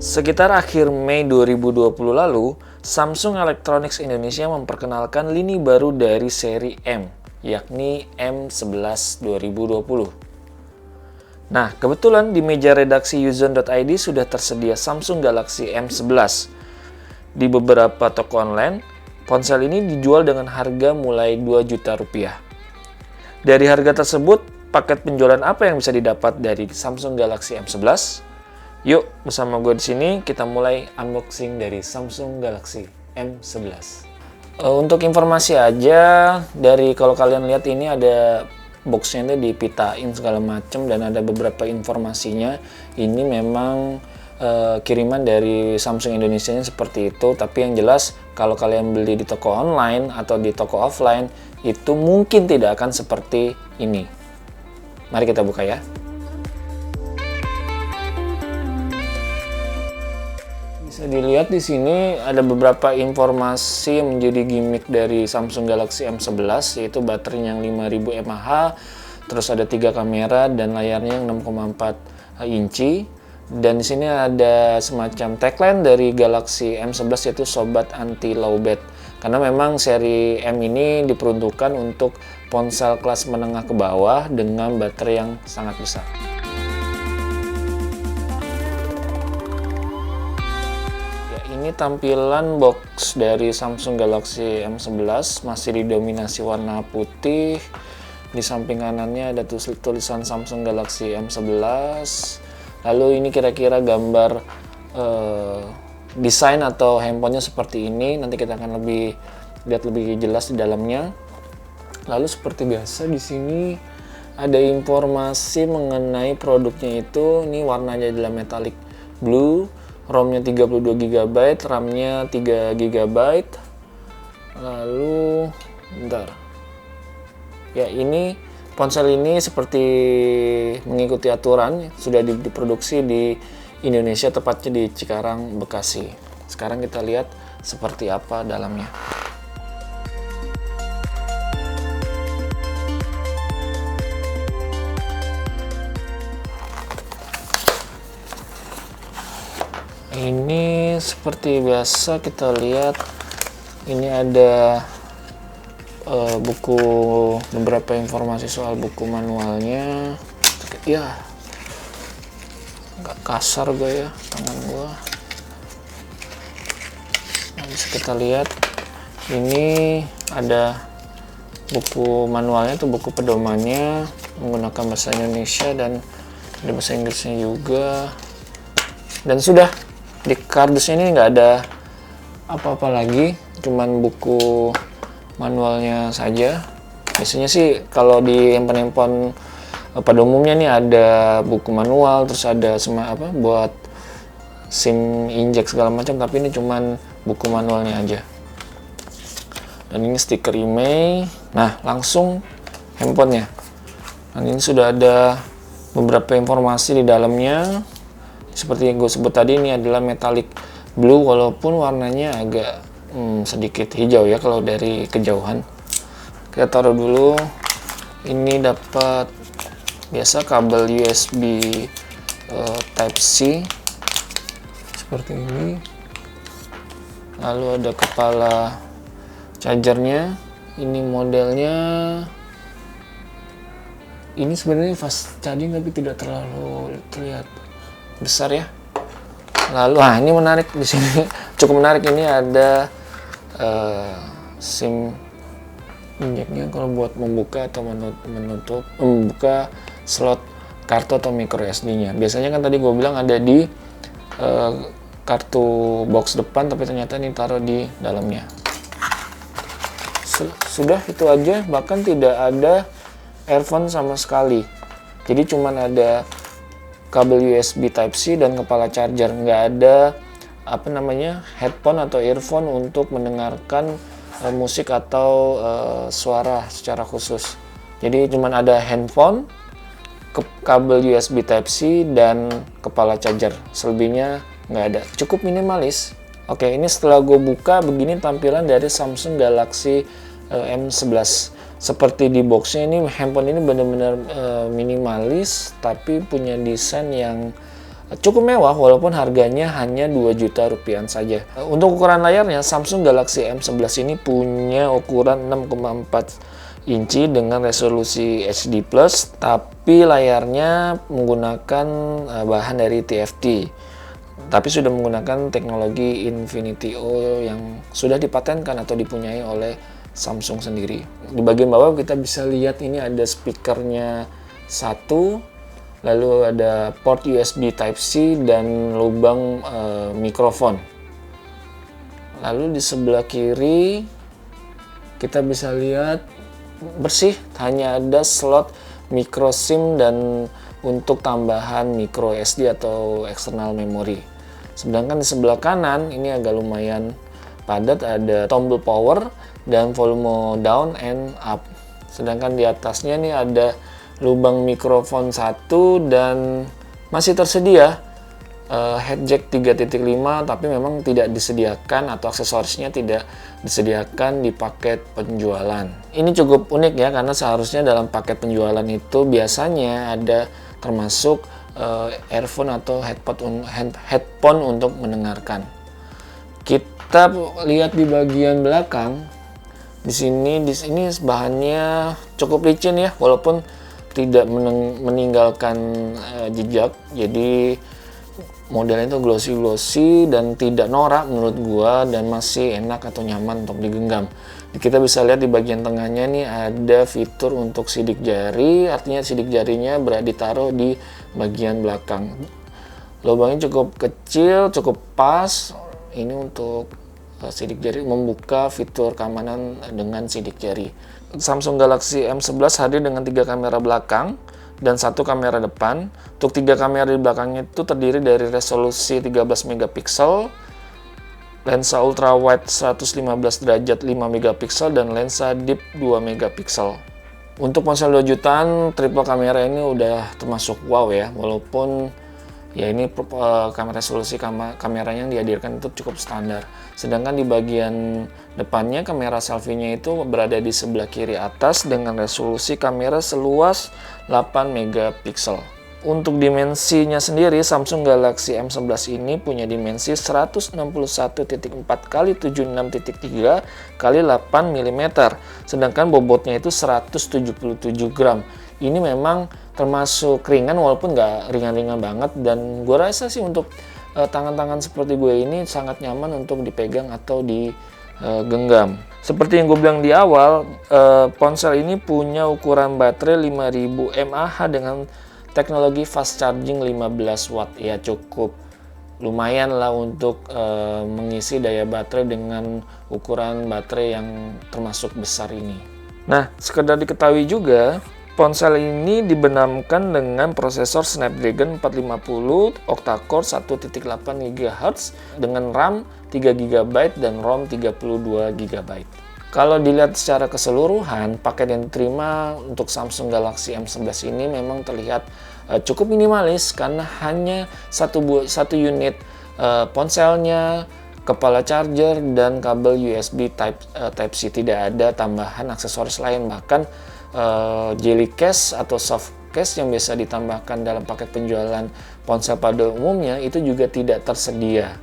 Sekitar akhir Mei 2020 lalu, Samsung Electronics Indonesia memperkenalkan lini baru dari seri M, yakni M11 2020. Nah, kebetulan di meja redaksi Uzon.id sudah tersedia Samsung Galaxy M11. Di beberapa toko online, ponsel ini dijual dengan harga mulai 2 juta rupiah. Dari harga tersebut, paket penjualan apa yang bisa didapat dari Samsung Galaxy M11? Yuk, bersama gue di sini kita mulai unboxing dari Samsung Galaxy M11. Untuk informasi aja, dari kalau kalian lihat ini ada boxnya itu dipitain segala macam dan ada beberapa informasinya. Ini memang kiriman dari Samsung Indonesia seperti itu. Tapi yang jelas kalau kalian beli di toko online atau di toko offline itu mungkin tidak akan seperti ini. Mari kita buka ya. Bisa dilihat di sini ada beberapa informasi yang menjadi gimmick dari Samsung Galaxy M11, yaitu baterainya yang 5000 mAh, terus ada 3 kamera dan layarnya yang 6,4 inci. Dan di sini ada semacam tagline dari Galaxy M11 yaitu sobat anti lowbat. Karena memang seri M ini diperuntukkan untuk ponsel kelas menengah ke bawah dengan baterai yang sangat besar. Ini tampilan box dari Samsung Galaxy M11, masih didominasi warna putih. Di samping kanannya ada tulisan Samsung Galaxy M11. Lalu ini kira-kira gambar desain atau handphonenya seperti ini. Nanti kita akan lihat lebih jelas di dalamnya. Lalu seperti biasa di sini ada informasi mengenai produknya itu. Ini warnanya adalah metallic blue. ROM-nya 32 GB, RAM-nya 3 GB. Lalu, bentar. Ya, ini ponsel ini seperti mengikuti aturan, sudah diproduksi di Indonesia, tepatnya di Cikarang, Bekasi. Sekarang kita lihat seperti apa dalamnya. Ini seperti biasa kita lihat, ini ada buku, beberapa informasi soal buku manualnya. Ya, agak kasar gue ya tangan gue. Nah, bisa kita lihat ini ada buku manualnya, tuh buku pedomannya menggunakan bahasa Indonesia dan ada bahasa Inggrisnya juga. Dan sudah. Di kardusnya ini nggak ada apa-apa lagi, cuman buku manualnya saja. Biasanya sih kalau di handphone pada umumnya nih ada buku manual, terus ada buat SIM injek segala macam, tapi ini cuman buku manualnya aja. Dan ini stiker IMEI. Nah, langsung handphonenya. Dan ini sudah ada beberapa informasi di dalamnya. Seperti yang gue sebut tadi, ini adalah metallic blue walaupun warnanya agak sedikit hijau ya kalau dari kejauhan. Kita taruh dulu. Ini dapat biasa kabel USB Type-C seperti ini. Lalu ada kepala chargernya. Ini modelnya. Ini sebenarnya fast charging tapi tidak terlalu terlihat besar ya. Lalu, ini menarik di sini, cukup menarik, ini ada SIM injeknya kalau buat membuka atau menutup, membuka slot kartu atau micro SD-nya. Biasanya kan tadi gue bilang ada di kartu box depan, tapi ternyata ini taruh di dalamnya. Sudah itu aja, bahkan tidak ada earphone sama sekali. Jadi cuman ada kabel USB Type-C dan kepala charger, nggak ada headphone atau earphone untuk mendengarkan musik atau suara secara khusus. Jadi cuma ada handphone, kabel USB Type-C dan kepala charger. Selebihnya nggak ada, cukup minimalis. Oke, ini setelah gue buka begini tampilan dari Samsung Galaxy M11. Seperti di boxnya ini, handphone ini benar-benar minimalis tapi punya desain yang cukup mewah walaupun harganya hanya 2 juta rupiah saja. Untuk ukuran layarnya, Samsung Galaxy M11 ini punya ukuran 6,4 inci dengan resolusi HD+, tapi layarnya menggunakan bahan dari TFT. Tapi sudah menggunakan teknologi Infinity O yang sudah dipatenkan atau dipunyai oleh Samsung sendiri. Di bagian bawah kita bisa lihat ini ada speakernya satu, lalu ada port USB Type-C dan lubang mikrofon. Lalu di sebelah kiri kita bisa lihat bersih, hanya ada slot micro SIM dan untuk tambahan micro SD atau external memory. Sedangkan di sebelah kanan ini agak lumayan padat, ada tombol power dan volume down and up. Sedangkan di atasnya nih ada lubang mikrofon satu dan masih tersedia head jack 3.5, tapi memang tidak disediakan atau aksesorisnya tidak disediakan di paket penjualan. Ini cukup unik ya, karena seharusnya dalam paket penjualan itu biasanya ada termasuk earphone atau headphone untuk mendengarkan. Kita lihat di bagian belakang. Di sini bahannya cukup licin ya, walaupun tidak meninggalkan jejak. Jadi modelnya itu glossy dan tidak norak menurut gua, dan masih enak atau nyaman untuk digenggam. Kita bisa lihat di bagian tengahnya nih ada fitur untuk sidik jari, artinya sidik jarinya ditaruh di bagian belakang. Lubangnya cukup kecil, cukup pas. Ini untuk sidik jari, membuka fitur keamanan dengan sidik jari. Samsung Galaxy M11 hadir dengan 3 kamera belakang dan 1 kamera depan. Untuk 3 kamera di belakangnya itu terdiri dari resolusi 13 megapiksel, lensa ultra wide 115 derajat 5 megapiksel, dan lensa deep 2 megapiksel. Untuk ponsel 2 jutaan, triple kamera ini udah termasuk wow ya, walaupun ya ini resolusi kameranya yang dihadirkan itu cukup standar. Sedangkan di bagian depannya kamera selfie-nya itu berada di sebelah kiri atas dengan resolusi kamera seluas 8 megapiksel. Untuk dimensinya sendiri, Samsung Galaxy M11 ini punya dimensi 161.4 x 76.3 x 8 mm, sedangkan bobotnya itu 177 gram. Ini memang termasuk ringan, walaupun nggak ringan-ringan banget, dan gue rasa sih untuk tangan-tangan seperti gue ini sangat nyaman untuk dipegang atau digenggam. Seperti yang gue bilang di awal, ponsel ini punya ukuran baterai 5000 mAh dengan teknologi fast charging 15 watt. Ya cukup lumayan lah untuk mengisi daya baterai dengan ukuran baterai yang termasuk besar ini. Nah, sekedar diketahui juga, ponsel ini dibenamkan dengan prosesor Snapdragon 450 octa-core 1.8 GHz dengan RAM 3 GB dan ROM 32 GB. Kalau dilihat secara keseluruhan, paket yang diterima untuk Samsung Galaxy M11 ini memang terlihat cukup minimalis, karena hanya satu unit ponselnya, kepala charger, dan kabel USB Type-C. Tidak ada tambahan aksesoris lain, bahkan jelly case atau soft case yang biasa ditambahkan dalam paket penjualan ponsel pada umumnya itu juga tidak tersedia.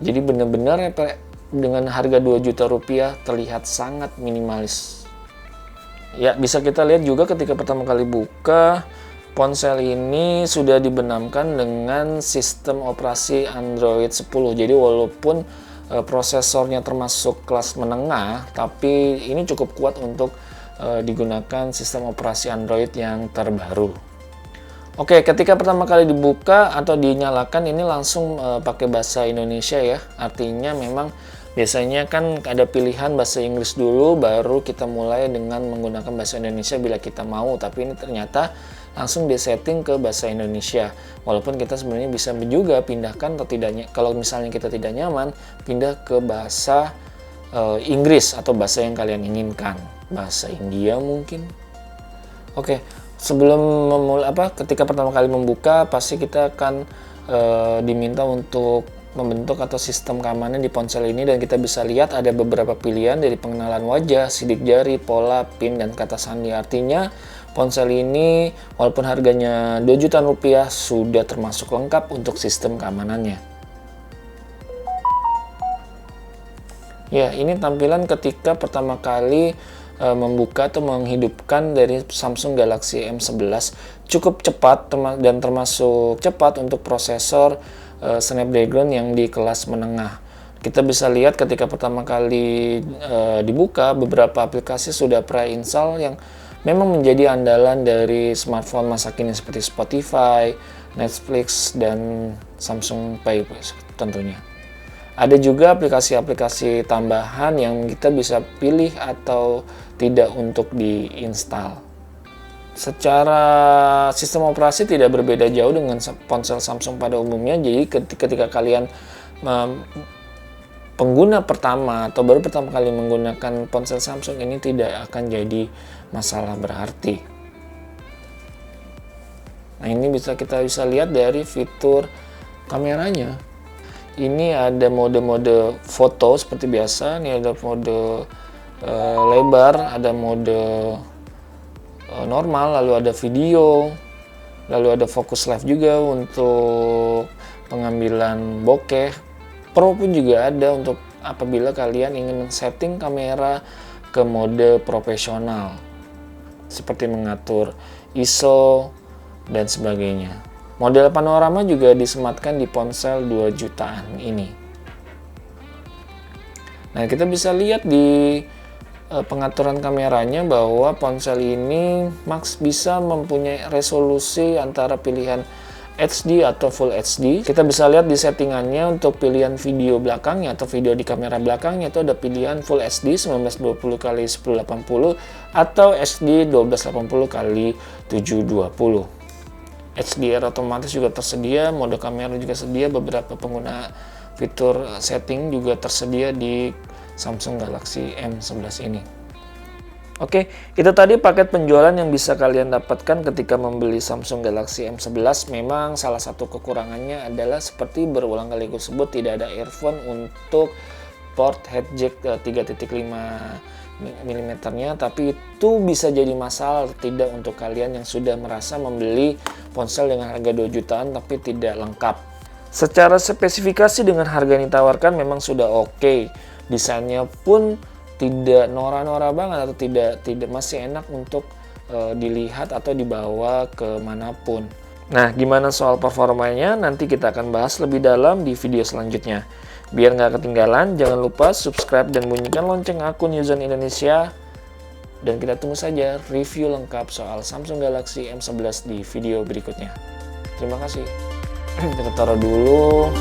Jadi benar-benar dengan harga 2 juta rupiah terlihat sangat minimalis. Ya, bisa kita lihat juga ketika pertama kali buka, ponsel ini sudah dibenamkan dengan sistem operasi Android 10. Jadi walaupun prosesornya termasuk kelas menengah, tapi ini cukup kuat untuk digunakan sistem operasi Android yang terbaru. Oke, ketika pertama kali dibuka atau dinyalakan, ini langsung pakai bahasa Indonesia ya. Artinya memang biasanya kan ada pilihan bahasa Inggris dulu, baru kita mulai dengan menggunakan bahasa Indonesia bila kita mau. Tapi ini ternyata langsung disetting ke bahasa Indonesia. Walaupun kita sebenarnya bisa juga pindahkan atau tidaknya, kalau misalnya kita tidak nyaman, pindah ke bahasa Inggris atau bahasa yang kalian inginkan. Bahasa India mungkin. Oke, sebelum ketika pertama kali membuka, pasti kita akan diminta untuk membentuk atau sistem keamanan di ponsel ini, dan kita bisa lihat ada beberapa pilihan dari pengenalan wajah, sidik jari, pola, PIN, dan kata sandi. Artinya ponsel ini walaupun harganya 2 jutaan rupiah sudah termasuk lengkap untuk sistem keamanannya. Ya, ini tampilan ketika pertama kali membuka atau menghidupkan dari Samsung Galaxy M11. Cukup cepat dan termasuk cepat untuk prosesor Snapdragon yang di kelas menengah. Kita bisa lihat ketika pertama kali dibuka, beberapa aplikasi sudah pre-install yang memang menjadi andalan dari smartphone masa kini seperti Spotify, Netflix, dan Samsung Pay tentunya. Ada juga aplikasi-aplikasi tambahan yang kita bisa pilih atau tidak untuk diinstal. Secara sistem operasi tidak berbeda jauh dengan ponsel Samsung pada umumnya. Jadi ketika kalian pengguna pertama atau baru pertama kali menggunakan ponsel Samsung ini tidak akan jadi masalah berarti. Nah, ini kita bisa lihat dari fitur kameranya. Ini ada mode-mode foto seperti biasa. Ini ada mode lebar, ada mode normal, lalu ada video, lalu ada focus live juga untuk pengambilan bokeh. Pro pun juga ada untuk apabila kalian ingin setting kamera ke mode profesional, seperti mengatur ISO dan sebagainya. Model panorama juga disematkan di ponsel 2 jutaan ini. Nah, kita bisa lihat di pengaturan kameranya bahwa ponsel ini max bisa mempunyai resolusi antara pilihan HD atau Full HD. Kita bisa lihat di settingannya untuk pilihan video belakangnya atau video di kamera belakangnya itu ada pilihan Full HD 1920x1080 atau HD 1280x720. HDR otomatis juga tersedia, mode kamera juga sedia, beberapa pengguna fitur setting juga tersedia di Samsung Galaxy M11 ini. Oke, itu tadi paket penjualan yang bisa kalian dapatkan ketika membeli Samsung Galaxy M11. Memang salah satu kekurangannya adalah seperti berulang kali disebut, tidak ada earphone untuk port head jack 3.5 mm-nya, tapi itu bisa jadi masalah tidak untuk kalian yang sudah merasa membeli ponsel dengan harga 2 jutaan tapi tidak lengkap. Secara spesifikasi dengan harga yang ditawarkan memang sudah oke. Desainnya pun tidak nora-nora banget atau tidak masih enak untuk dilihat atau dibawa ke manapun. Nah, gimana soal performanya? Nanti kita akan bahas lebih dalam di video selanjutnya. Biar nggak ketinggalan, jangan lupa subscribe dan bunyikan lonceng akun Yuzan Indonesia. Dan kita tunggu saja review lengkap soal Samsung Galaxy M11 di video berikutnya. Terima kasih. Kita taruh dulu.